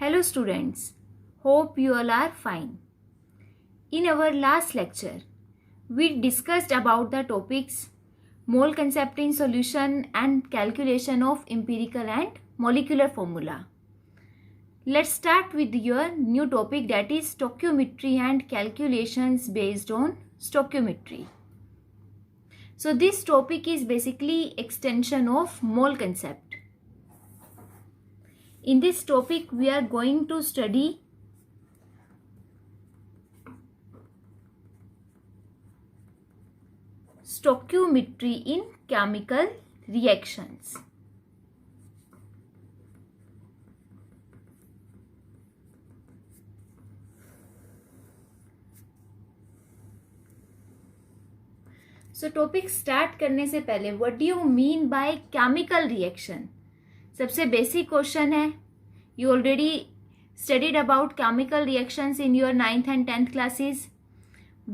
Hello students, hope you all are fine. In our last lecture, we discussed about the topics mole concept in solution and calculation of empirical and molecular formula. Let's start with your new topic, that is stoichiometry and calculations based on stoichiometry. So this topic is basically extension of mole concept. In this topic, we are going to study stoichiometry in chemical reactions. So topic start करने से पहले what do you mean by chemical reaction? सबसे basic question है. You already studied about chemical reactions in your 9th and 10th classes.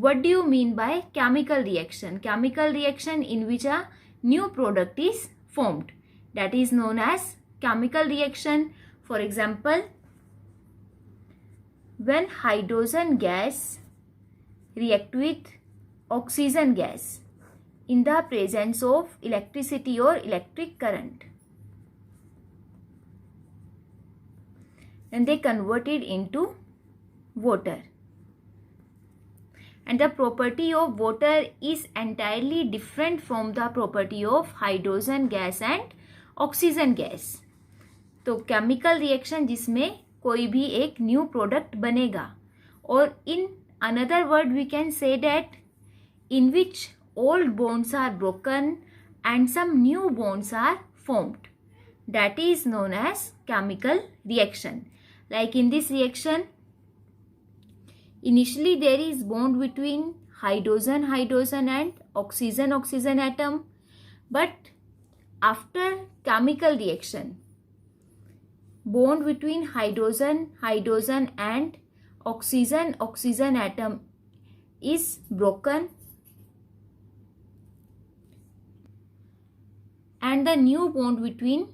What do you mean by chemical reaction? Chemical reaction in which a new product is formed, that is known as chemical reaction. For example, when hydrogen gas react with oxygen gas in the presence of electricity or electric current, and they convert it into water. And the property of water is entirely different from the property of hydrogen gas and oxygen gas. तो chemical reaction जिसमें कोई भी एक new product बनेगा, और in another word we can say that in which old bonds are broken and some new bonds are formed, that is known as chemical reaction. Like in this reaction, initially there is bond between hydrogen and oxygen atom, but after chemical reaction, bond between hydrogen and oxygen atom is broken, and the new bond between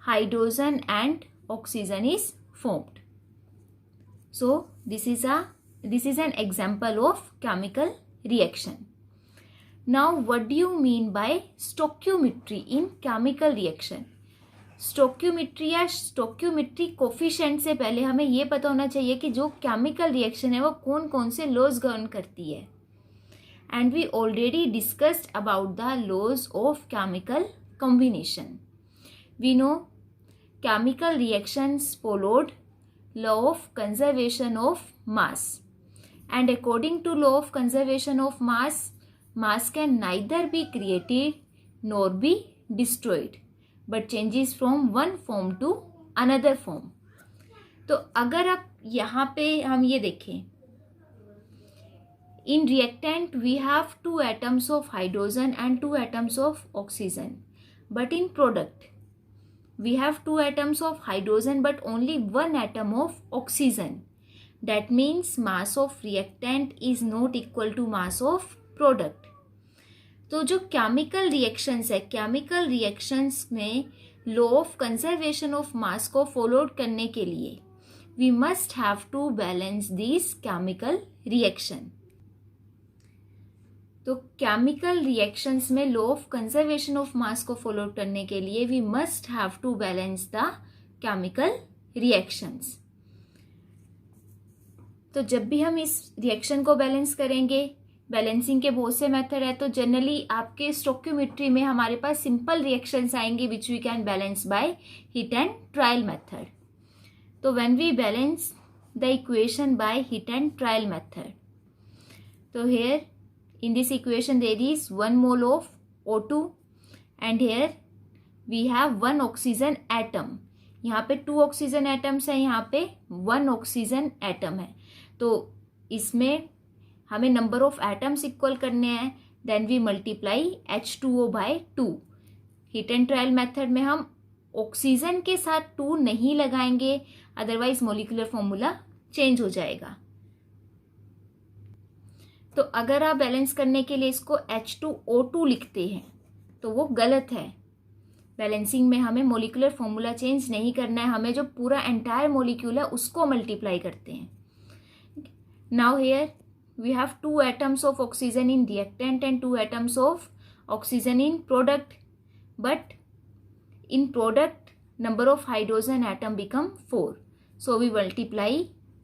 hydrogen and oxygen is formed. So this is an example of chemical reaction. Now what do you mean by stoichiometry in chemical reaction? Stoichiometry या stoichiometry coefficient से पहले हमें ये पता होना चाहिए कि जो केमिकल रिएक्शन है वो कौन कौन से लॉज गवर्न करती है. And we already discussed about the laws of chemical combination. We know chemical reactions followed law of conservation of mass, and according to law of conservation of mass can neither be created nor be destroyed but changes from one form to another form. तो अगर आप यहाँ पे हम ये देखें, in reactant we have 2 atoms of hydrogen and 2 atoms of oxygen, but in product we have 2 atoms of hydrogen but only 1 atom of oxygen. That means mass of reactant is not equal to mass of product. तो जो chemical reactions है, chemical reactions में law of conservation of mass को follow करने के लिए we must have to balance this chemical reaction. तो chemical reactions में law of conservation of mass को फॉलो करने के लिए we must have to balance the chemical reactions. तो जब भी हम इस रिएक्शन को बैलेंस करेंगे, बैलेंसिंग के बहुत से मेथड है, तो जनरली आपके स्टोइकियोमेट्री में हमारे पास सिंपल रिएक्शंस आएंगे which we can balance by hit and trial method. तो when we balance the equation by hit and trial method, तो here in this equation there is 1 mole of O2 and here we have 1 oxygen atom. यहाँ पे 2 oxygen atoms है, यहाँ पे 1 oxygen atom है. तो इसमें हमें नंबर ऑफ एटम्स इक्वल करने हैं. Then we multiply H2O by 2. Hit and trial method में हम ऑक्सीजन के साथ 2 नहीं लगाएंगे, अदरवाइज मोलिकुलर फॉर्मूला चेंज हो जाएगा. तो अगर आप बैलेंस करने के लिए इसको H2O2 लिखते हैं तो वो गलत है. बैलेंसिंग में हमें मोलिकुलर फॉर्मूला चेंज नहीं करना है, हमें जो पूरा एंटायर मोलिक्यूल है उसको मल्टीप्लाई करते हैं. Now here we have 2 atoms of oxygen in reactant and 2 atoms of oxygen in product, but in product number of hydrogen atom become 4, so we multiply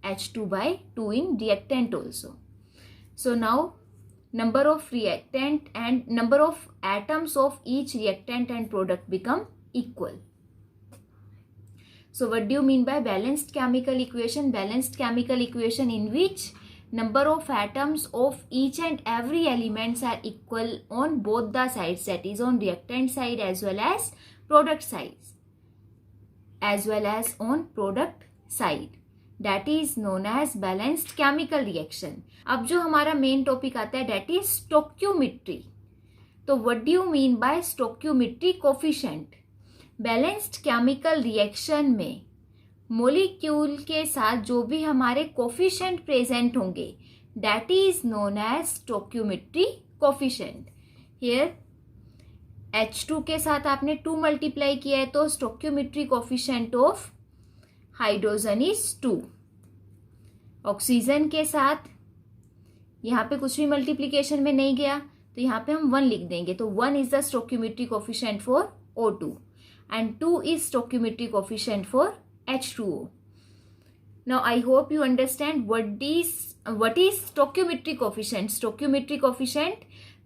H2 by 2 in reactant also. So now number of reactant and number of atoms of each reactant and product become equal. So what do you mean by balanced chemical equation? Balanced chemical equation in which number of atoms of each and every elements are equal on both the sides, that is on reactant side as well as product side, as well as on product side. That is known as balanced chemical reaction. अब जो हमारा main topic आता है that is stoichiometry. तो what do you mean by stoichiometry coefficient? Balanced chemical reaction में molecule के साथ जो भी हमारे कोफिशिएंट प्रेजेंट होंगे that is known as stoichiometry coefficient. Here H2 के साथ आपने 2 मल्टीप्लाई किया है तो stoichiometry coefficient of hydrogen is 2. Oxygen के साथ यहाँ पे कुछ भी मल्टीप्लीकेशन में नहीं गया तो यहाँ पे हम 1 लिख देंगे, तो 1 is the stoichiometry coefficient for O2 and 2 is stoichiometry coefficient for H2O. Now I hope you understand what is stoichiometry coefficient. Stoichiometry coefficient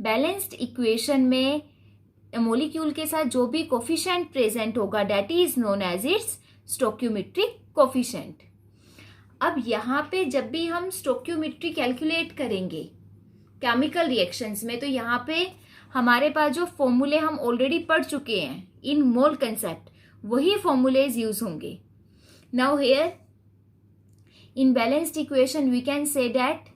balanced equation में मोलिक्यूल के साथ जो भी कोफिशिएंट प्रेजेंट होगा that is known as its stoichiometry coefficient. अब यहाँ पे जब भी हम स्टोइकियोमेट्री कैलकुलेट करेंगे केमिकल रिएक्शंस में तो यहाँ पे हमारे पास जो फॉर्मूले हम ऑलरेडी पढ़ चुके हैं इन मोल कंसेप्ट वही फॉर्मूलेज यूज होंगे. Now here in balanced equation we can say that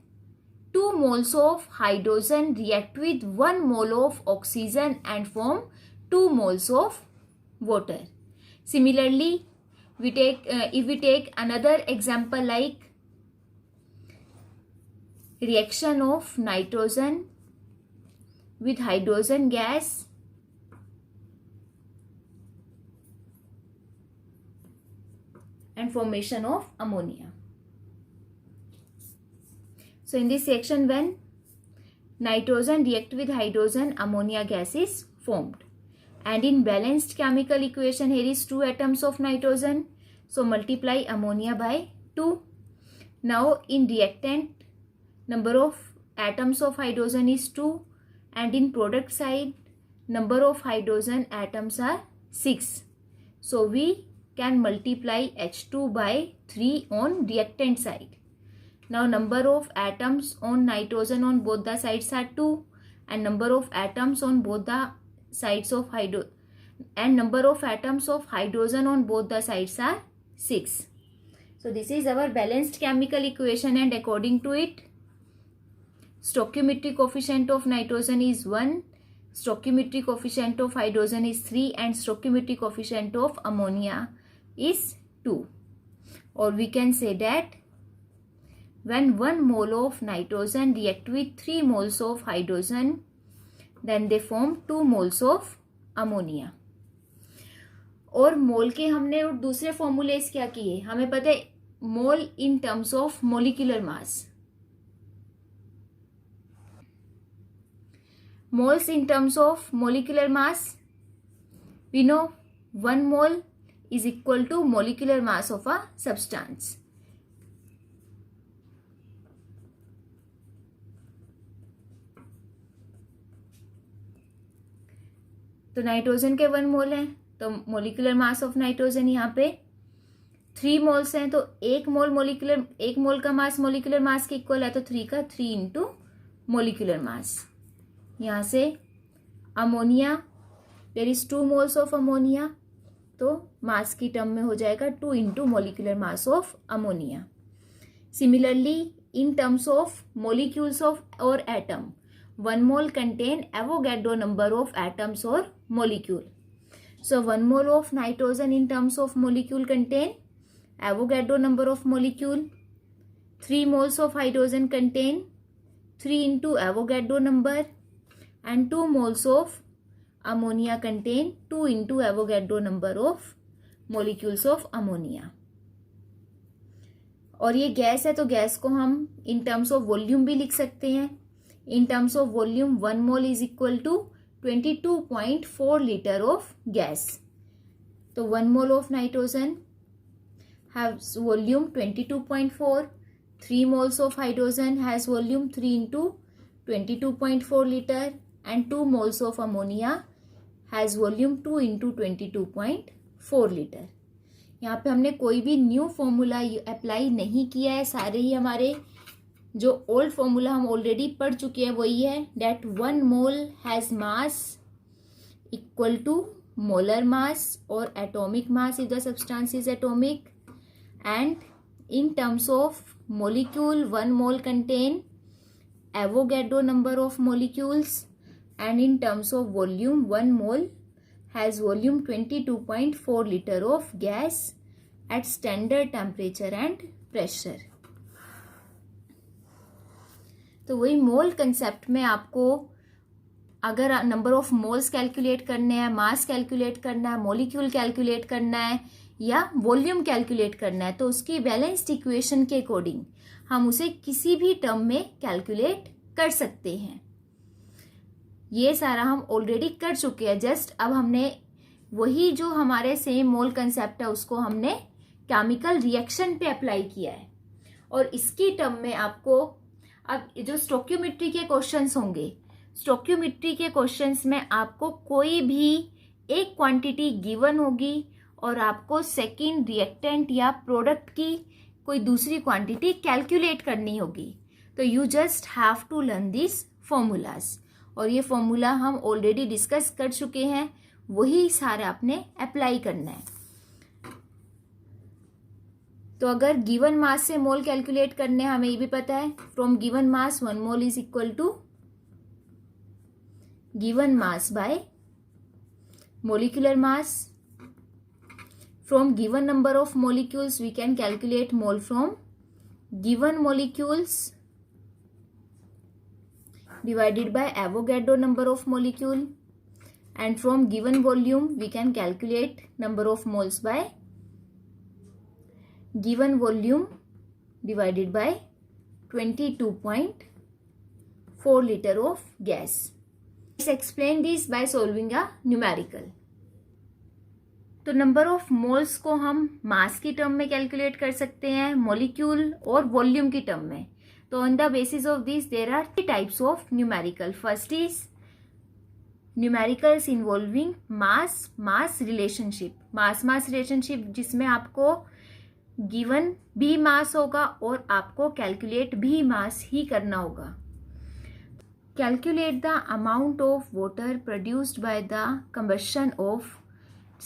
2 moles of hydrogen react with 1 mole of oxygen and form 2 moles of water. Similarly, if we take another example like reaction of nitrogen with hydrogen gas and formation of ammonia. So in this section when nitrogen react with hydrogen, ammonia gas is formed. And in balanced chemical equation here is 2 atoms of nitrogen, so multiply ammonia by 2. Now in reactant number of atoms of hydrogen is 2 and in product side number of hydrogen atoms are 6, so we can multiply H2 by 3 on reactant side. Now number of atoms on nitrogen on both the sides are 2 and number of atoms on both the sides of number of atoms of hydrogen on both the sides are 6. So this is our balanced chemical equation and according to it stoichiometry coefficient of nitrogen is 1, stoichiometry coefficient of hydrogen is 3 and stoichiometry coefficient of ammonia is 2. Or we can say that when 1 mole of nitrogen react with 3 moles of hydrogen then they form 2 moles of ammonia. और मोल के हमने दूसरे formulas क्या किए, हमें पता है mole in terms of molecular mass. Moles in terms of molecular mass, we know 1 mole is equal to molecular mass of a substance. तो नाइट्रोजन के 1 मोल हैं तो मोलिकुलर मास ऑफ नाइट्रोजन यहाँ पे 3 मोल्स हैं तो 1 मोल का मास मोलिकुलर मास के इक्वल है तो 3 का 3 इंटू मोलिकुलर मास. यहाँ से ammonia there is 2 moles of ammonia तो मास की टर्म में हो जाएगा 2 into molecular mass of ammonia. Similarly in terms of molecules of और atom 1 mole contain Avogadro number of atoms or molecule. So 1 mole of nitrogen in terms of molecule contain Avogadro number of molecule. 3 moles of hydrogen contain 3 into Avogadro number and 2 moles of ammonia contain 2 into Avogadro number of molecules of ammonia. और ये gas है तो gas को हम इन terms of volume भी लिख सकते हैं. In terms of volume 1 mole is equal to 22.4 litre of gas. तो 1 mole of nitrogen haves volume 22.4. 3 moles of hydrogen has volume 3 into 22.4 liter and 2 moles of ammonia has volume 2 into 22.4 liter. यहाँ पे हमने कोई भी new formula apply नहीं किया है. सारे ही हमारे जो ओल्ड फॉर्मूला हम ऑलरेडी पढ़ चुके हैं वही है. That 1 mole has mass equal to molar mass और atomic mass if the substance is atomic. And in terms of molecule 1 mole contain Avogadro number of molecules, and in terms of volume 1 mole has volume 22.4 liter of gas at standard temperature and pressure. तो वही मोल concept में आपको अगर number of moles calculate करने हैं, mass calculate करना है, molecule calculate करना है या वॉल्यूम कैलकुलेट करना है, तो उसकी बैलेंस्ड इक्वेशन के अकॉर्डिंग हम उसे किसी भी टर्म में कैलकुलेट कर सकते हैं. ये सारा हम ऑलरेडी कर चुके हैं. जस्ट अब हमने वही जो हमारे सेम मोल कंसेप्ट है उसको हमने केमिकल रिएक्शन पे अप्लाई किया है. और इसकी टर्म में आपको अब जो स्टोक्योमेट्री के क्वेश्चंस होंगे, स्टोक्योमेट्री के क्वेश्चंस में आपको कोई भी एक क्वांटिटी गिवन होगी और आपको सेकेंड रिएक्टेंट या प्रोडक्ट की कोई दूसरी क्वांटिटी कैलकुलेट करनी होगी. तो you just have to learn this formulas. और ये फॉर्मूला हम ऑलरेडी डिस्कस कर चुके हैं, वही सारा आपने अप्लाई करना है. तो अगर गिवन मास से मोल कैलकुलेट करने हैं, हमें ये भी पता है from given mass 1 mole is equal to given mass by molecular mass. From given number of molecules we can calculate mole from given molecules divided by Avogadro number of molecule, and from given volume we can calculate number of moles by given volume divided by 22.4 liter of gas. Let's explain this by solving a numerical. तो number of moles को हम मास की term में calculate कर सकते हैं, molecule और volume की टर्म में. तो on the basis of this there are 3 types of numerical. First is numericals involving mass relationship. Mass relationship जिसमें आपको गिवन भी मास होगा और आपको कैलकुलेट भी मास ही करना होगा. Calculate the amount of water produced by the combustion of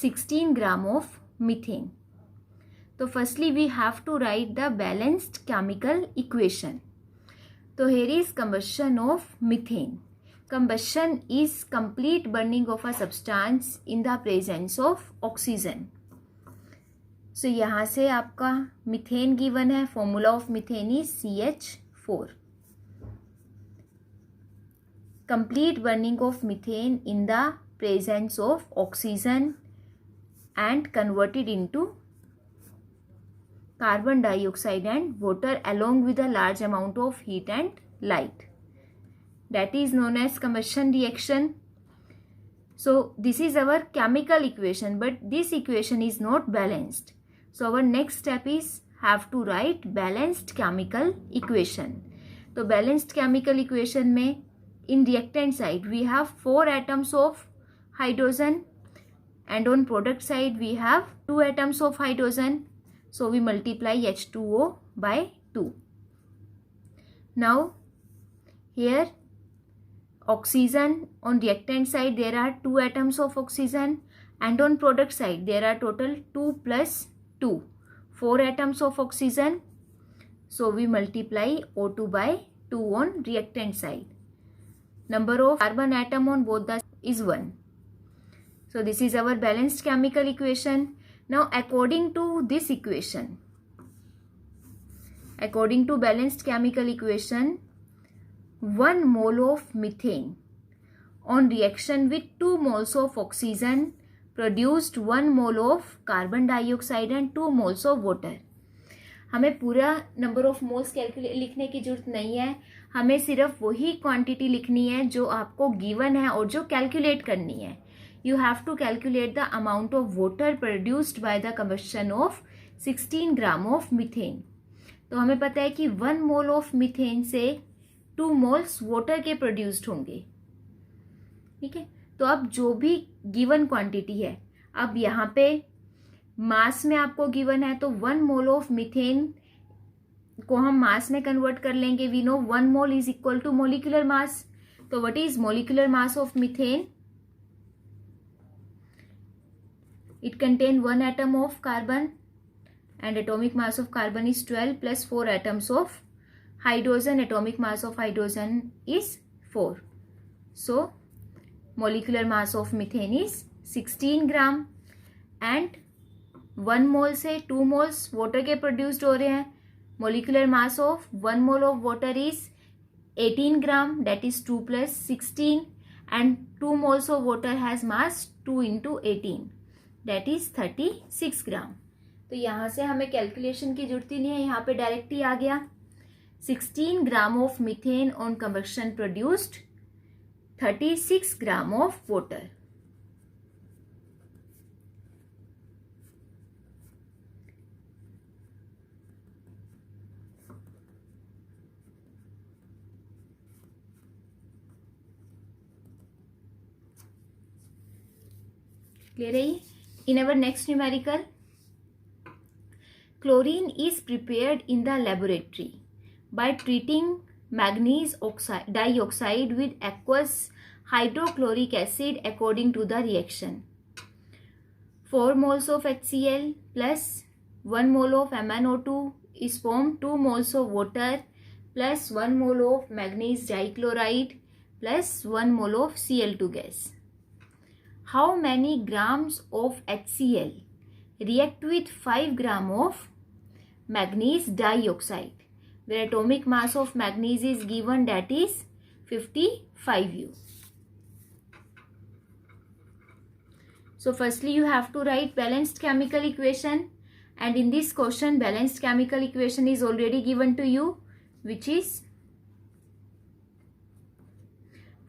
16 gram of methane. So firstly we have to write the balanced chemical equation. So here is combustion of methane. Combustion is complete burning of a substance in the presence of oxygen. So यहाँ से आपका methane given है. Formula of methane is CH4. Complete burning of methane in the presence of oxygen and converted into carbon dioxide and water along with a large amount of heat and light. That is known as combustion reaction. So this is our chemical equation, but this equation is not balanced. So our next step is have to write balanced chemical equation. तो balanced chemical equation में in reactant side we have 4 atoms of hydrogen. And on product side we have 2 atoms of hydrogen. So we multiply H2O by 2. Now here oxygen, on reactant side there are 2 atoms of oxygen, and on product side there are total 2 plus 2, 4 atoms of oxygen. So we multiply O2 by 2 on reactant side. Number of carbon atom on both the is 1. So this is our balanced chemical equation. Now according to this equation, according to balanced chemical equation, 1 mole of methane on reaction with 2 moles of oxygen produced 1 mole of carbon dioxide and 2 moles of water. हमें पूरा number of moles लिखने की जरूरत नहीं है, हमें सिर्फ वही क्वांटिटी लिखनी है जो आपको गिवन है और जो कैलकुलेट करनी है. You have to calculate the amount of water produced by the combustion of 16 gram of methane. तो हमें पता है कि 1 मोल ऑफ मीथेन से 2 मोल्स वाटर के प्रोड्यूस्ड होंगे. ठीक है, तो अब जो भी गिवन क्वांटिटी है, अब यहाँ पे मास में आपको गिवन है तो 1 मोल ऑफ मीथेन को हम मास में कन्वर्ट कर लेंगे. We know 1 mole is equal to molecular mass. तो what is molecular mass of methane? It contain 1 atom of carbon and atomic mass of carbon is 12 plus 4 atoms of hydrogen. Atomic mass of hydrogen is 4. So molecular mass of methane is 16 gram and 1 mole से 2 moles water के produced हो रहे हैं. Molecular mass of 1 mole of water is 18 gram, that is 2 plus 16, and 2 moles of water has mass 2 into 18, that is 36 gram. तो यहाँ से हमें calculation की जरूरत ही नहीं है, यहाँ पे डायरेक्ट ही आ गया. 16 gram of methane on combustion produced 36 gram of water. Clear है? In our next numerical, chlorine is prepared in the laboratory by treating manganese dioxide with aqueous hydrochloric acid according to the reaction. 4 moles of HCl plus 1 mole of MnO2 is formed 2 moles of water plus 1 mole of manganese dichloride plus 1 mole of Cl2 gas. How many grams of HCl react with 5 gram of manganese dioxide, where atomic mass of manganese is given, that is 55 U. So firstly you have to write balanced chemical equation, and in this question balanced chemical equation is already given to you, which is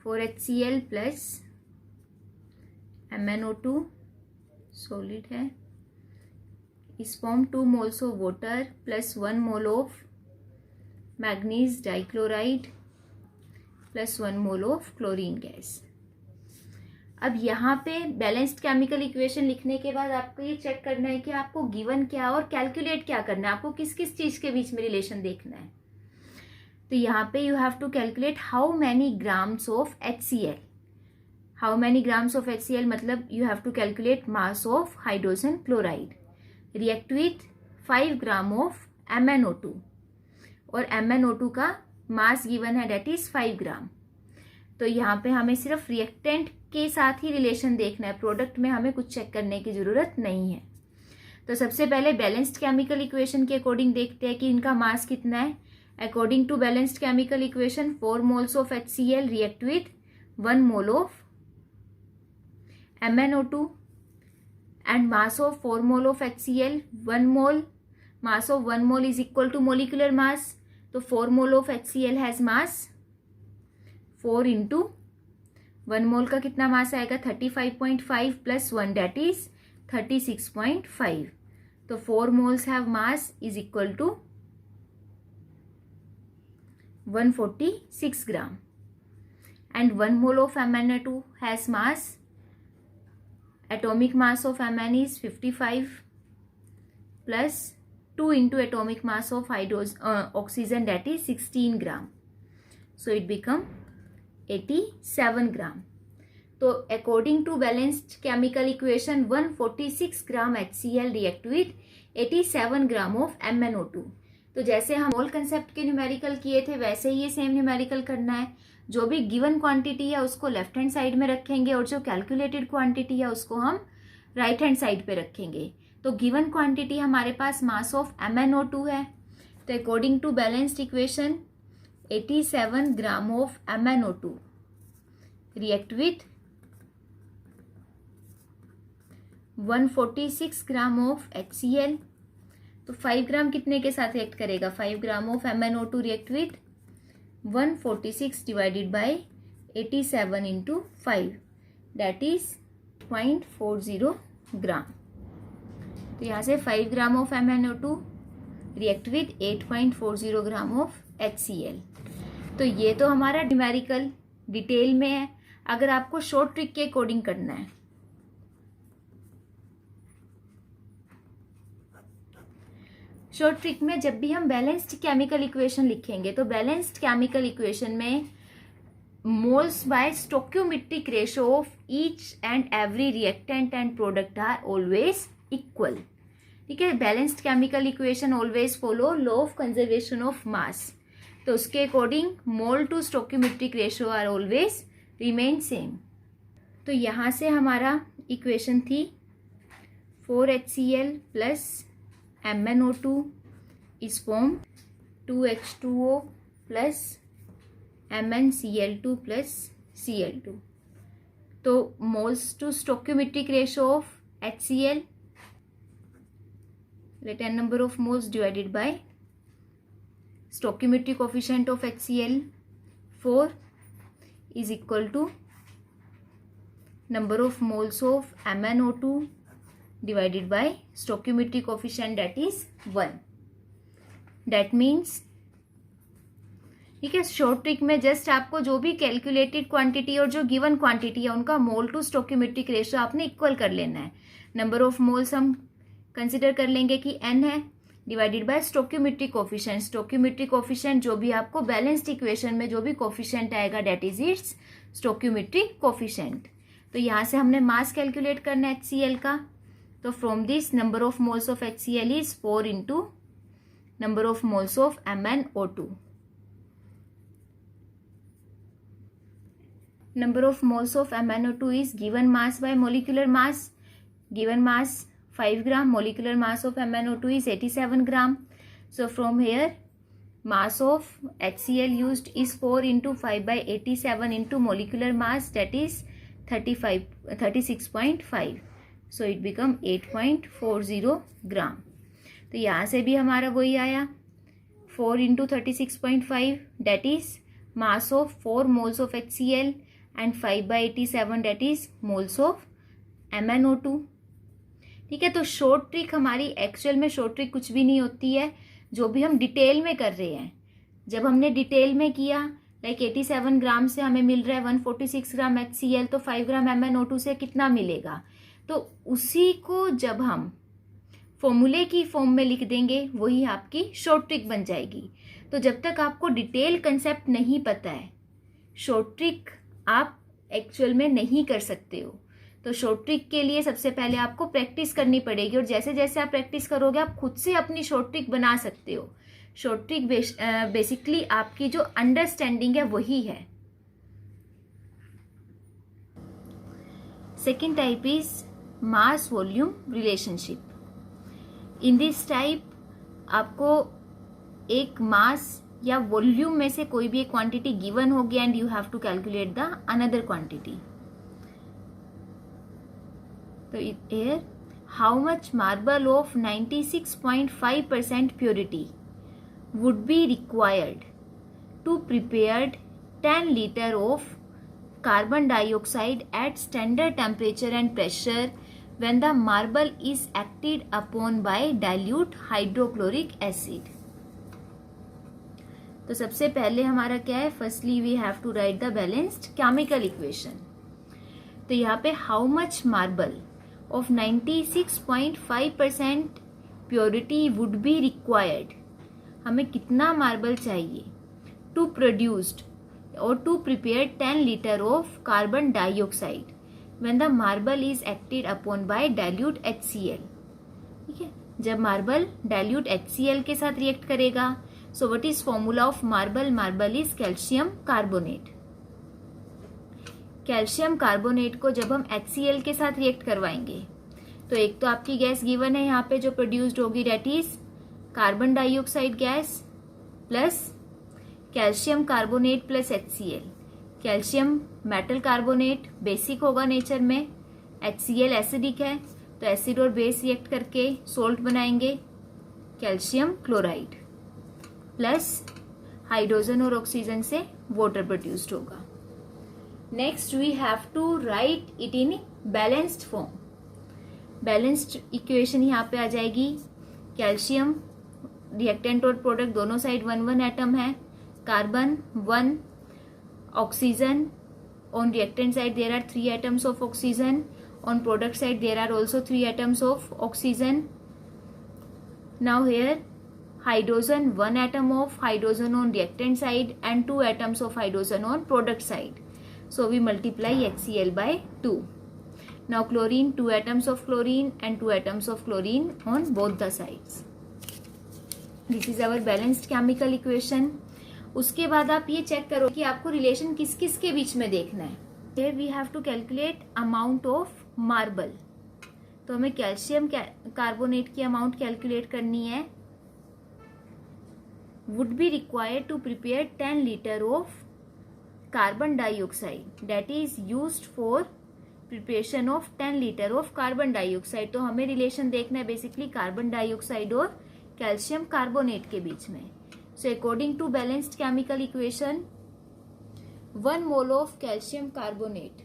4HCl plus MnO2 solid है, is formed 2 moles of water plus 1 mole of manganese dichloride plus 1 mole of chlorine gas. अब यहाँ पे balanced chemical equation लिखने के बाद आपको ये check करना है कि आपको गिवन क्या और कैलकुलेट क्या करना है, आपको किस किस चीज के बीच में रिलेशन देखना है. तो यहाँ पे you have to calculate how many grams of HCl. How many grams of HCl मतलब you have to calculate mass of hydrogen chloride react with 5 gram of MnO2, और MnO2 का मास गिवन है, that is 5 gram. तो यहाँ पे हमें सिर्फ reactant के साथ ही रिलेशन देखना है, प्रोडक्ट में हमें कुछ चेक करने की जरूरत नहीं है. तो सबसे पहले बैलेंस्ड केमिकल इक्वेशन के अकॉर्डिंग देखते हैं कि इनका मास कितना है. According to balanced chemical equation 4 moles of HCl react with 1 mole of MnO2 and mass of 4 mole of HCl, 1 mole, mass of 1 mole is equal to molecular mass. तो 4 mole of HCl has mass 4 into 1 mole का कितना मास आएगा 35.5 plus 1, that is 36.5. तो 4 moles have mass is equal to 146 gram, and 1 mole of MnO2 has mass, atomic mass of Mn is 55 plus 2 into atomic mass of oxygen, that is 16 gram. So it become 87 gram. तो according to balanced chemical equation 146 gram HCl react with 87 gram of MnO2. तो जैसे हम मोल concept के numerical किए थे वैसे ही ये same numerical करना है. जो भी गिवन क्वांटिटी है उसको लेफ्ट हैंड साइड में रखेंगे और जो कैलकुलेटेड क्वांटिटी है उसको हम राइट हैंड साइड पे रखेंगे. तो गिवन क्वांटिटी हमारे पास मास ऑफ MnO2 है, तो according to balanced equation 87 gram of MnO2 react with 146 gram of HCl। तो 5 ग्राम कितने के साथ रिएक्ट करेगा? 5 gram of MnO2 react with 146 divided by 87 into 5, that is 0.40 ग्राम। तो यहाँ से 5 gram of MnO2 react with 8.40 gram of HCl। तो ये तो हमारा न्यूमेरिकल डिटेल में है। अगर आपको शॉर्ट ट्रिक के अकॉर्डिंग करना है, शॉर्ट ट्रिक में जब भी हम बैलेंस्ड केमिकल इक्वेशन लिखेंगे तो बैलेंस्ड केमिकल इक्वेशन में moles by stoichiometric ratio of each and every reactant and product are always equal. ठीक है, balanced chemical equation always follow law of conservation of mass. तो उसके according mole to stoichiometric ratio are always remain same. तो यहाँ से हमारा equation थी 4HCl plus MnO2 is formed 2H2O plus MnCl2 plus Cl2। तो moles to stoichiometric ratio of HCl, return number of moles divided by stoichiometric coefficient of HCl 4 is equal to number of moles of MnO2 divided by stoichiometric coefficient, that is 1। that means, ठीक है, short trick में just आपको जो भी calculated quantity और जो given quantity है उनका मोल टू स्टोक्योमेट्रिक रेशियो आपने इक्वल कर लेना है। नंबर ऑफ मोल्स हम कंसिडर कर लेंगे कि n है, divided by stoichiometric coefficient. Stoichiometric coefficient जो भी आपको बैलेंस्ड इक्वेशन में जो भी कोफिशिएंट आएगा that is it's stoichiometric coefficient. तो यहाँ से हमने मास कैलकुलेट करना है HCl का। तो from this number of moles of HCl is 4 into number of moles of MnO2। Number of moles of MnO2 is given mass by molecular mass. Given mass 5 gram, molecular mass of MnO2 is 87 gram. So from here mass of HCl used is 4 into 5 by 87 into molecular mass, that is 36.5. So it become 8.40 gram. तो यहाँ से भी हमारा वही आया 4 into 36.5, that is mass of 4 moles of HCl and 5 by 87, that is moles of MnO2। ठीक है, तो शॉर्ट ट्रिक हमारी एक्चुअल में शॉर्ट ट्रिक कुछ भी नहीं होती है, जो भी हम डिटेल में कर रहे हैं। जब हमने डिटेल में किया लाइक 87 ग्राम से हमें मिल रहा है 146 ग्राम HCl, तो 5 ग्राम MnO2 से कितना मिलेगा, तो उसी को जब हम फॉर्मूले की फॉर्म में लिख देंगे वही आपकी शॉर्ट ट्रिक बन जाएगी। तो जब तक आपको डिटेल कंसेप्ट नहीं पता है शॉर्ट ट्रिक आप एक्चुअल में नहीं कर सकते हो। तो शॉर्ट ट्रिक के लिए सबसे पहले आपको प्रैक्टिस करनी पड़ेगी, और जैसे जैसे आप प्रैक्टिस करोगे आप खुद से अपनी शॉर्ट ट्रिक बना सकते हो। शॉर्ट ट्रिक बेसिकली आपकी जो अंडरस्टैंडिंग है वही है। Second type is mass volume relationship. In this type आपको एक मास या वॉल्यूम में से कोई भी एक क्वांटिटी गिवन होगी and you have to calculate the another quantity. तो here how much marble of 96.5% purity would be required to prepare 10 liter of carbon dioxide at standard temperature and pressure when the marble is acted upon by dilute hydrochloric acid। तो सबसे पहले हमारा क्या है, firstly we have to write the balanced chemical equation. तो यहाँ पे how much marble of 96.5% purity would be required, हमें कितना मार्बल चाहिए to produced or to prepare 10 liter of carbon dioxide when the marble is acted upon by dilute HCl। ठीक है, जब marble dilute HCl के साथ रिएक्ट करेगा, so what is formula of marble? Marble is calcium carbonate। Calcium carbonate को जब हम HCl के साथ रिएक्ट करवाएंगे तो एक तो आपकी गैस गिवन है यहाँ पे जो प्रोड्यूस्ड होगी, that is carbon dioxide gas plus calcium carbonate plus HCl। Calcium metal carbonate basic होगा नेचर में, HCl एसिडिक है, तो एसिड और बेस रिएक्ट करके सोल्ट बनाएंगे कैल्शियम क्लोराइड, प्लस हाइड्रोजन और ऑक्सीजन से वाटर प्रोड्यूस्ड होगा. Next we have to write it in balanced form. Balanced equation यहाँ पे आ जाएगी. कैल्शियम रिएक्टेंट और प्रोडक्ट दोनों साइड 1 एटम है. Carbon 1, oxygen. On reactant side there are 3 atoms of oxygen. On product side there are also 3 atoms of oxygen. Now here hydrogen, 1 atom of hydrogen on reactant side and 2 atoms of hydrogen on product side. So we multiply HCl by 2. Now chlorine, 2 atoms of chlorine and 2 atoms of chlorine on both the sides. This is our balanced chemical equation. उसके बाद आप ये check करो कि आपको relation किस किस के बीच में देखना है. Here we have to calculate amount of marble. तो हमें कैल्शियम कार्बोनेट की अमाउंट कैलकुलेट करनी है. would be required to prepare 10 liter of carbon dioxide that is used for preparation of 10 liter of carbon dioxide. तो हमें relation देखना है basically carbon dioxide और कैल्शियम कार्बोनेट के बीच में. So according to balanced chemical equation, 1 mole of calcium carbonate.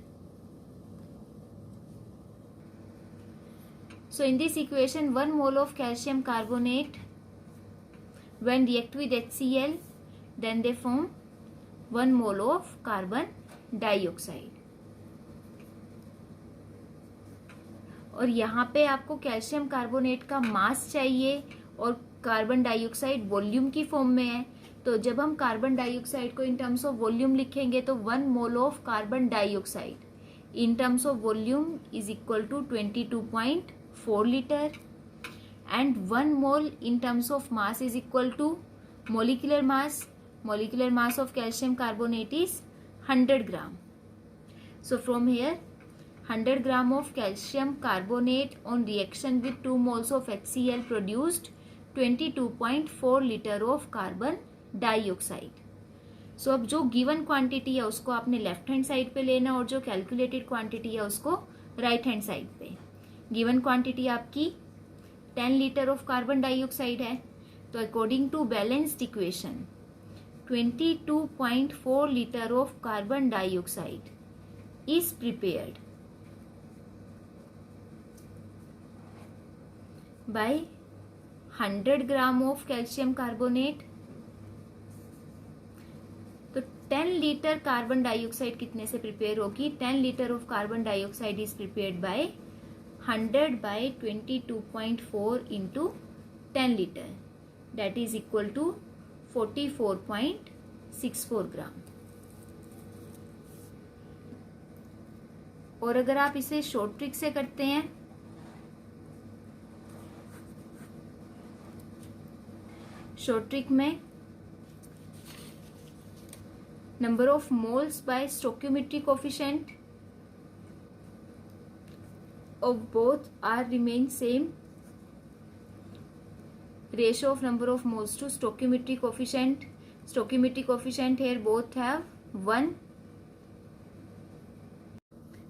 So in this equation 1 mole of calcium carbonate when react with HCl then they form 1 mole of carbon dioxide. और यहाँ पे आपको calcium carbonate का मास चाहिए और carbon dioxide volume की form में है. तो जब हम कार्बन डाइऑक्साइड को इन टर्म्स ऑफ वॉल्यूम लिखेंगे तो 1 mole of carbon dioxide in terms of volume is equal to 22.4 litre and 1 mole in terms of mass is equal to molecular mass. Molecular mass of calcium carbonate is 100 gram. So from here 100 gram of calcium carbonate on reaction with 2 moles of HCl produced 22.4 liter of carbon dioxide. So अब जो given quantity है उसको आपने left hand side पे लेना और जो calculated quantity है उसको राइट हैंड साइड पे. गिवन क्वांटिटी आपकी 10 लीटर ऑफ कार्बन डाइऑक्साइड है. तो according to balanced equation 22.4 litre of carbon dioxide is prepared by 100 gram of calcium carbonate. तो 10 लीटर कार्बन डाइऑक्साइड कितने से प्रिपेयर होगी? 10 litre of carbon dioxide is prepared by 100 by 22.4 into 10 litre that is equal to 44.64 gram. और अगर आप इसे short trick से करते हैं शॉर्ट ट्रिक में number of moles by stoichiometric coefficient of both are remain same. Ratio of number of moles to stoichiometric coefficient. Stoichiometric coefficient here both have 1.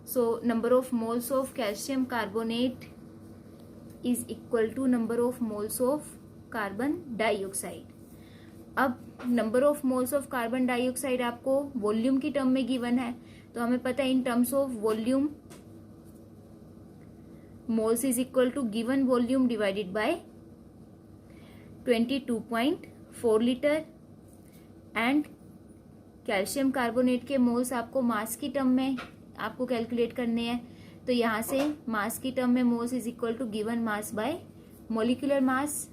So number of moles of calcium carbonate is equal to number of moles of carbon dioxide. अब number of moles of carbon dioxide आपको volume की term में given है तो हमें पता है in terms of volume moles is equal to given volume divided by 22.4 litre and calcium carbonate के मोल्स आपको मास की टर्म में आपको कैलकुलेट करने हैं. तो यहाँ से मास की टर्म में moles is equal to given mass by molecular mass.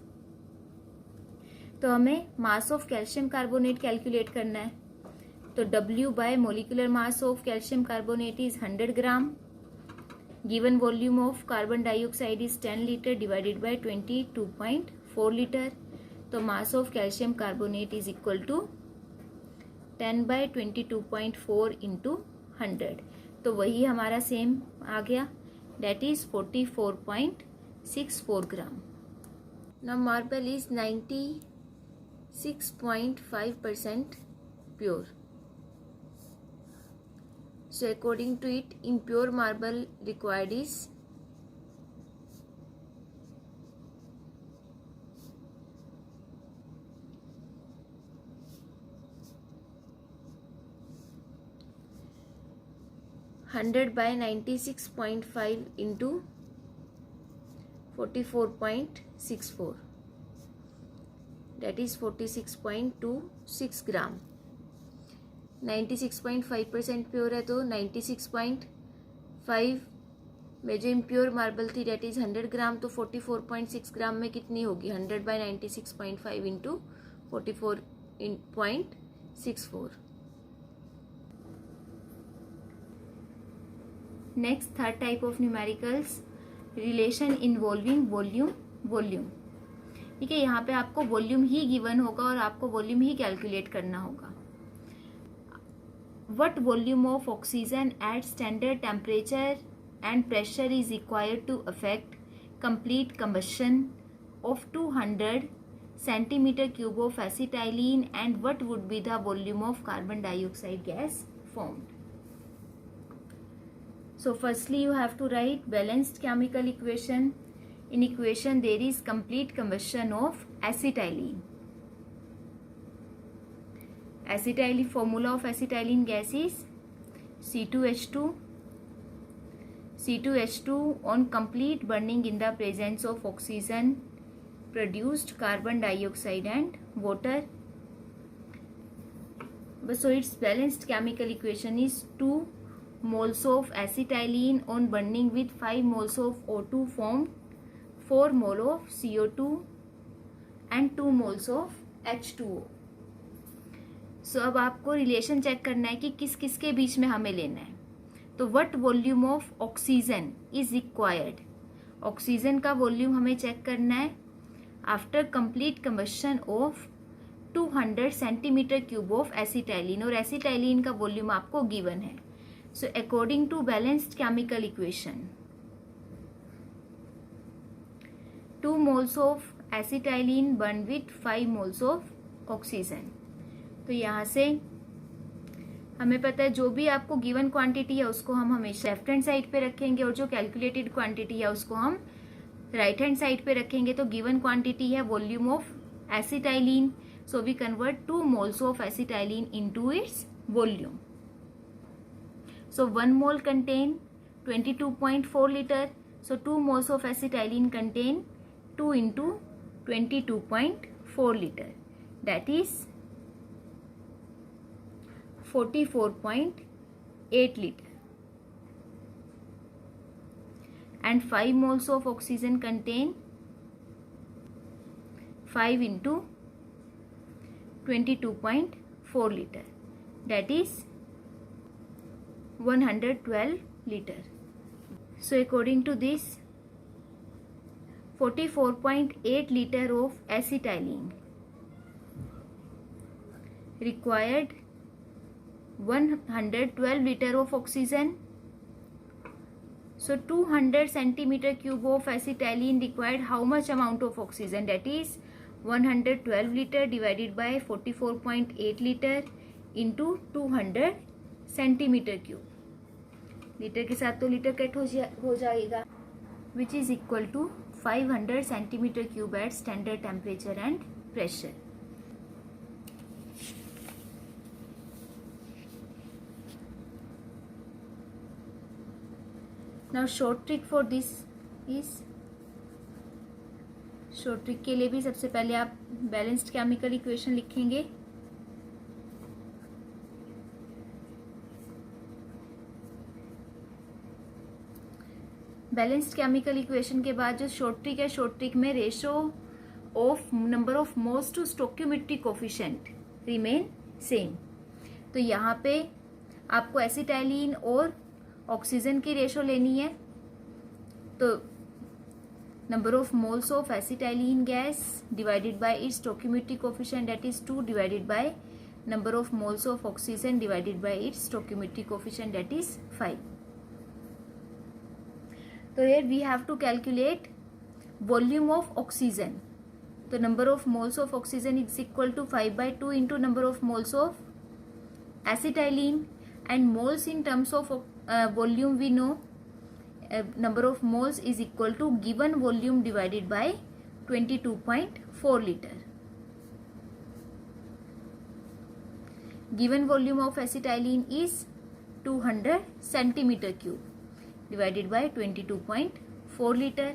तो हमें mass of calcium carbonate calculate करना है. तो W by molecular mass of calcium carbonate is 100 gram. Given volume of carbon dioxide is 10 litre divided by 22.4 litre. तो mass of calcium carbonate is equal to 10 by 22.4 into 100. तो वही हमारा same आ गया that is 44.64 gram. Now marble is 96.5% pure. So according to it, impure marble required is 100 by 96.5 into 44.64, that is 46.26 gram. 96.5% pure है तो 96.5 में जो impure marble थी डेट इज 100 ग्राम, तो 44.6 ग्राम में कितनी होगी? 100 by 96.5 into 44.64. Next third type of numericals, relation involving volume. ठीक है, यहाँ पे आपको वॉल्यूम ही गिवन होगा और आपको वॉल्यूम ही कैलकुलेट करना होगा. What volume of oxygen at standard temperature and pressure is required to effect complete combustion of 200 centimeter cube of acetylene, and what would be the volume of carbon dioxide gas formed? So firstly you have to write balanced chemical equation. In equation there is complete combustion of acetylene. Acetylene, formula of acetylene gas is C2H2. C2H2 on complete burning in the presence of oxygen produced carbon dioxide and water. So its balanced chemical equation is 2 moles of acetylene on burning with 5 moles of O2 formed 4 mole of CO2 and 2 moles of H2O. सो अब आपको relation check करना है कि किस किस के बीच में हमें लेना है. तो what volume of oxygen is required, oxygen का वॉल्यूम हमें चेक करना है after complete combustion of 200 centimetre cube of acetylene, और एसिटाइलिन का वॉल्यूम आपको गिवन है. So according to balanced chemical equation 2 moles of acetylene burn with 5 moles of oxygen. तो यहाँ से हमें पता है जो भी आपको गिवन क्वांटिटी है उसको हम हमेशा लेफ्ट हैंड साइड पे रखेंगे और जो कैलकुलेटेड क्वांटिटी है उसको हम राइट हैंड साइड पे रखेंगे. तो गिवन क्वांटिटी है volume of acetylene, so we convert 2 moles of acetylene into its volume. So 1 mole contain 22.4 litre, so 2 moles of acetylene contain 2 into 22.4 litre, that is 44.8 liter, and 5 moles of oxygen contain 5 into 22.4 liter, that is 112 liter. So according to this 44.8 liter of acetylene required 112 liter of oxygen. So 200 centimeter cube of acetylene required how much amount of oxygen? That is 112 liter divided by 44.8 liter into 200 centimeter cube. Litre के साथ तो litre cut हो जाएगा, which is equal to 500 centimeter cube at standard temperature and pressure. Now short trick for this is, short trick के लिए भी सबसे पहले आप बैलेंस्ड केमिकल इक्वेशन लिखेंगे. बैलेंस्ड केमिकल इक्वेशन के बाद जो शॉर्ट ट्रिक है, शॉर्ट ट्रिक में ratio of number of moles to stoichiometric coefficient remain same. तो यहाँ पे आपको एसिटाइलिन और ऑक्सीजन की रेशो लेनी है. तो number of moles of acetylene gas divided by its stoichiometric coefficient, that is 2 divided by number of moles of oxygen divided by its stoichiometric coefficient, that is 5. तो here we have to calculate volume of oxygen. तो number of moles of oxygen is equal to 5/2 into number of moles of acetylene. and moles in terms of volume we know number of moles is equal to given volume divided by 22.4 liter. Given volume of acetylene is 200 centimeter cube divided by 22.4 liter.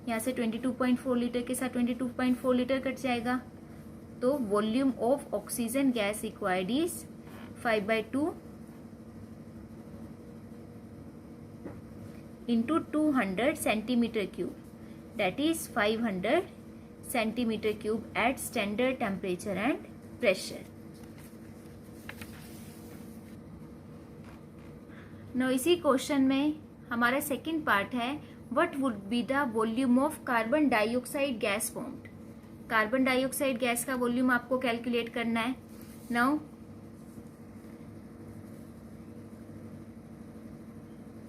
यहाँ से 22.4 litre के साथ 22.4 litre cut जाएगा, तो volume of oxygen gas required is 5/2 into 200 centimeter cube, that is 500 centimeter cube at standard temperature and pressure. Now इसी question में हमारा second part है, what would be the volume of carbon dioxide gas formed. Carbon dioxide gas का volume आपको calculate करना है. Now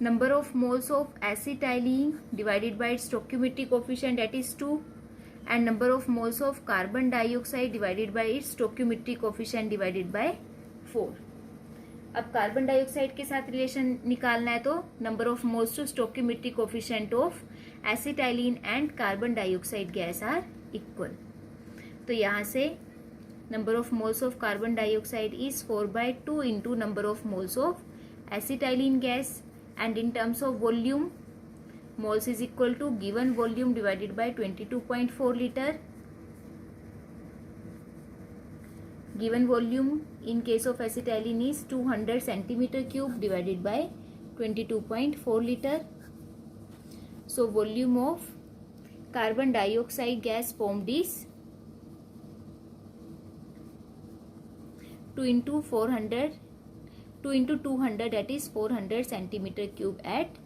number of moles of acetylene divided by its stoichiometric coefficient, that is 2, and number of moles of carbon dioxide divided by its stoichiometric coefficient divided by 4. अब carbon dioxide के साथ relation निकालना है, तो number of moles to stoichiometric coefficient of acetylene and carbon dioxide gas are equal. तो यहाँ से number of moles of carbon dioxide is 4/2 into number of moles of acetylene gas, and in terms of volume, moles is equal to given volume divided by 22.4 liter. Given volume in case of acetylene is 200 centimeter cube divided by 22.4 liter. So volume of carbon dioxide gas formed is 2 into 200, that is 400 centimeter cube at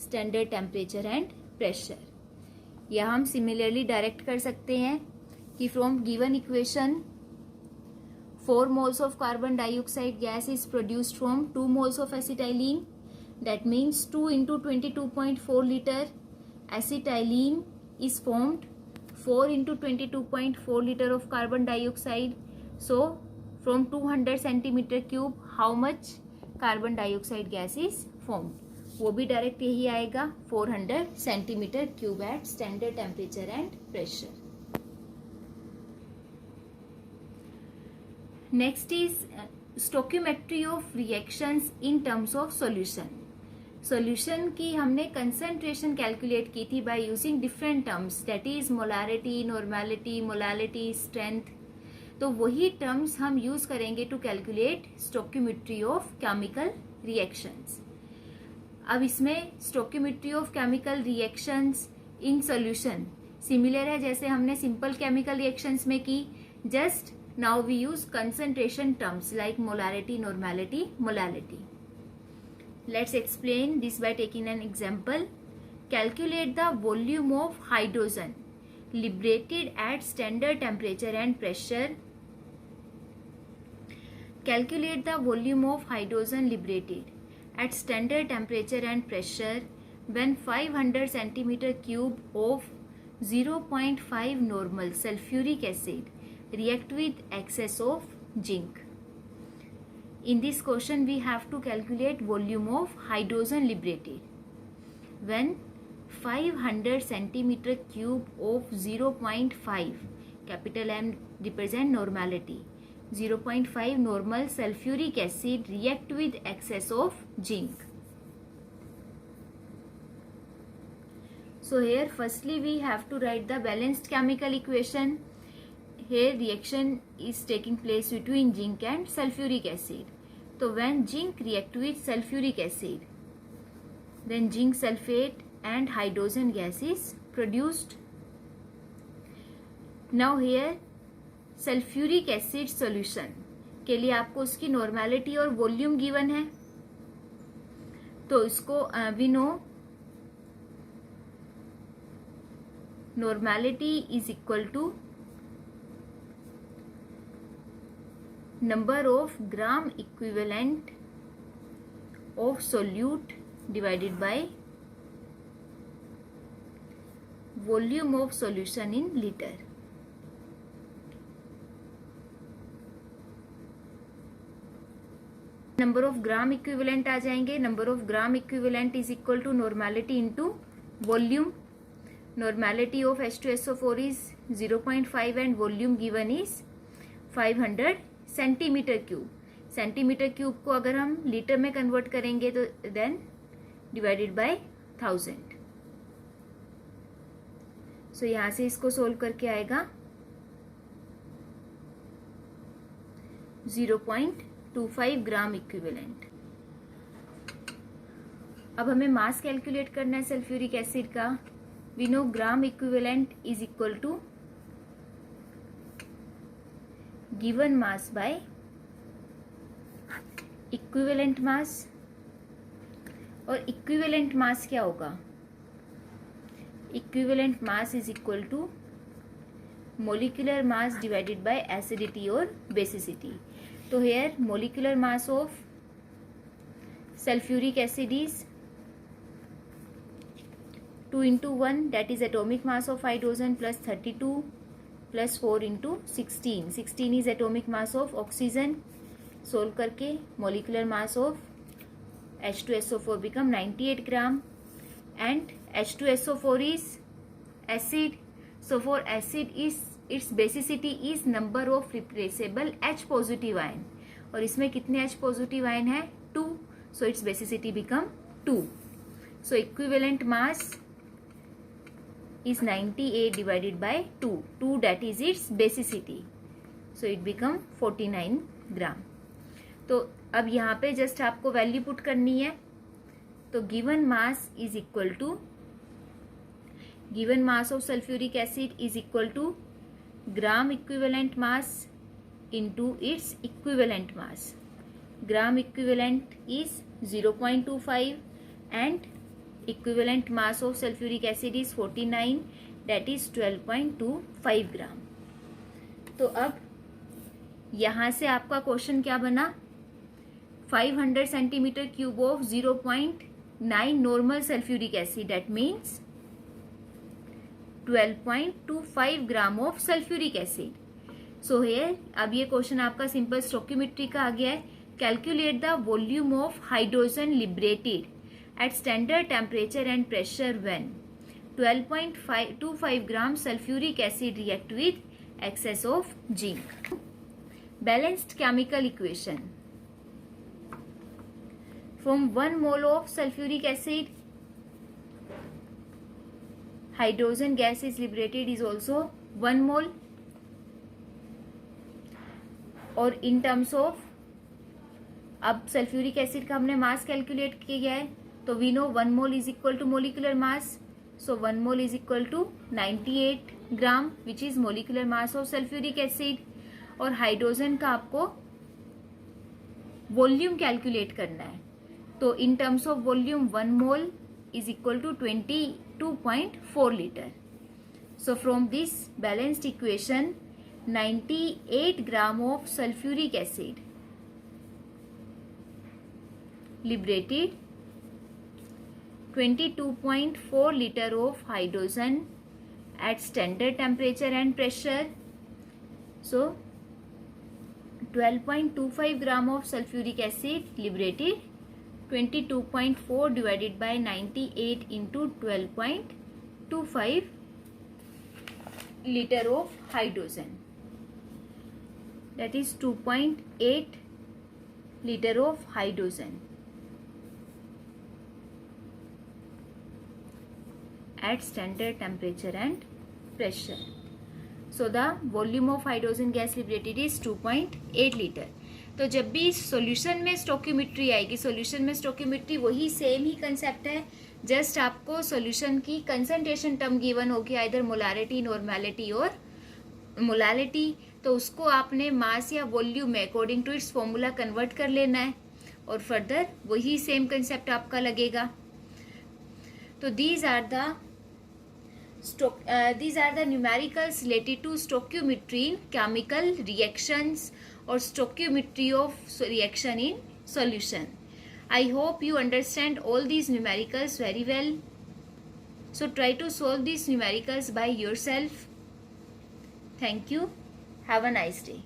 standard temperature and pressure. यह हम similarly direct कर सकते हैं कि from given equation 4 moles of carbon dioxide gas is produced from 2 moles of acetylene. That means 2 into 22.4 liter acetylene is formed. 4 into 22.4 liter of carbon dioxide. So from 200 centimeter cube how much carbon dioxide gas is formed, वो भी direct यही आएगा 400 centimetre cube at standard temperature and pressure. Next is stoichiometry of reactions in terms of solution. Solution की हमने concentration calculate की थी by using different terms, that is molarity, normality, molality, strength. तो वही टर्म्स हम use करेंगे to calculate stoichiometry of chemical reactions. अब इसमें stoichiometry of chemical reactions in solution similar है जैसे हमने सिंपल केमिकल रिएक्शंस में की, just now we use concentration terms like molarity, normality, molality. Let's explain this by taking an example. Calculate the volume of hydrogen liberated at standard temperature and pressure. Calculate the volume of hydrogen liberated at standard temperature and pressure when 500 centimeter cube of 0.5 normal sulfuric acid react with excess of zinc. In this question we have to calculate volume of hydrogen liberated when 500 centimeter cube of 0.5, capital M represent normality, 0.5 normal sulfuric acid react with excess of zinc. So here firstly we have to write the balanced chemical equation. Here reaction is taking place between zinc and sulfuric acid. So when zinc react with sulfuric acid, then zinc sulfate and hydrogen gas is produced. Now here sulphuric acid solution के लिए आपको उसकी normality और volume given है, तो इसको we know normality is equal to number of gram equivalent of solute divided by volume of solution in liter. Number of gram equivalent आ जाएंगे. Number of gram equivalent is equal to normality into volume. Normality of H2SO4 is 0.5 and volume given is 500 centimetre cube. Centimetre cube को अगर हम litre में convert करेंगे तो then divided by 1000. सो यहां से इसको सोल्व करके आएगा 0.25 ग्राम इक्विवेलेंट. अब हमें मास कैलकुलेट करना है सल्फ्यूरिक एसिड का. We know gram equivalent is equal to given mass by equivalent mass. और equivalent mass क्या होगा? Equivalent mass is equal to molecular mass divided by acidity or basicity. तो here molecular mass of sulfuric acid is 2 into 1, that is atomic mass of hydrogen, plus 32 plus 4 into 16. 16 is atomic mass of oxygen. Solve करके molecular mass of H2SO4 become 98 gram and H2SO4 is acid. So for acid is its basicity is number of replaceable H positive ion. और इसमें कितने H positive ion है? 2. So its basicity become 2. So equivalent mass is 98 divided by 2. 2 that is its basicity. So it become 49 gram. तो अब यहाँ पे just आपको value put करनी है. तो given mass is equal to given mass of sulphuric acid is equal to gram equivalent mass into its equivalent mass. Gram equivalent is 0.25 and equivalent mass of sulfuric acid is 49, that is 12.25 ग्राम. तो अब यहां से आपका question क्या बना? 500 centimetre cube of 0.9 normal sulphuric acid, that means 12.25 gram of sulphuric acid. So here अब ये question आपका सिंपल स्टोकियोमेट्री का आ गया है. Calculate the volume of hydrogen liberated at standard temperature and pressure when 12.25 gram sulfuric acid react with excess of zinc. Balanced chemical equation. From 1 mole of sulfuric acid, hydrogen gas is liberated is also 1 mole. और in terms of अब sulphuric acid का हमने mass calculate किया है. तो we know 1 mole is equal to molecular mass. So 1 mole is equal to 98 gram which is molecular mass of sulphuric acid. और hydrogen का आपको वॉल्यूम कैलकुलेट करना है. तो in terms of volume 1 mole is equal to 22.4 litre. So from this balanced equation 98 gram of sulphuric acid liberated 22.4 liter of hydrogen at standard temperature and pressure. So 12.25 gram of sulfuric acid liberated 22.4 divided by 98 into 12.25 liter of hydrogen, that is 2.8 liter of hydrogen at standard temperature and pressure. So the volume of hydrogen gas liberated is 2.8 liter. तो जब भी solution में stoichiometry आएगी, solution में stoichiometry वही same ही concept है, just आपको सॉल्यूशन की कंसंट्रेशन टर्म गिवन होगी, आइदर मोलारिटी, नॉर्मेलिटी और मोलालिटी. तो उसको आपने मास या वॉल्यूम में according to its formula convert कर लेना है और फर्दर वही सेम कंसेप्ट आपका लगेगा. तो these are the numericals related to stoichiometry in chemical reactions or stoichiometry of reaction in solution. I hope you understand all these numericals very well. So try to solve these numericals by yourself. Thank you. Have a nice day.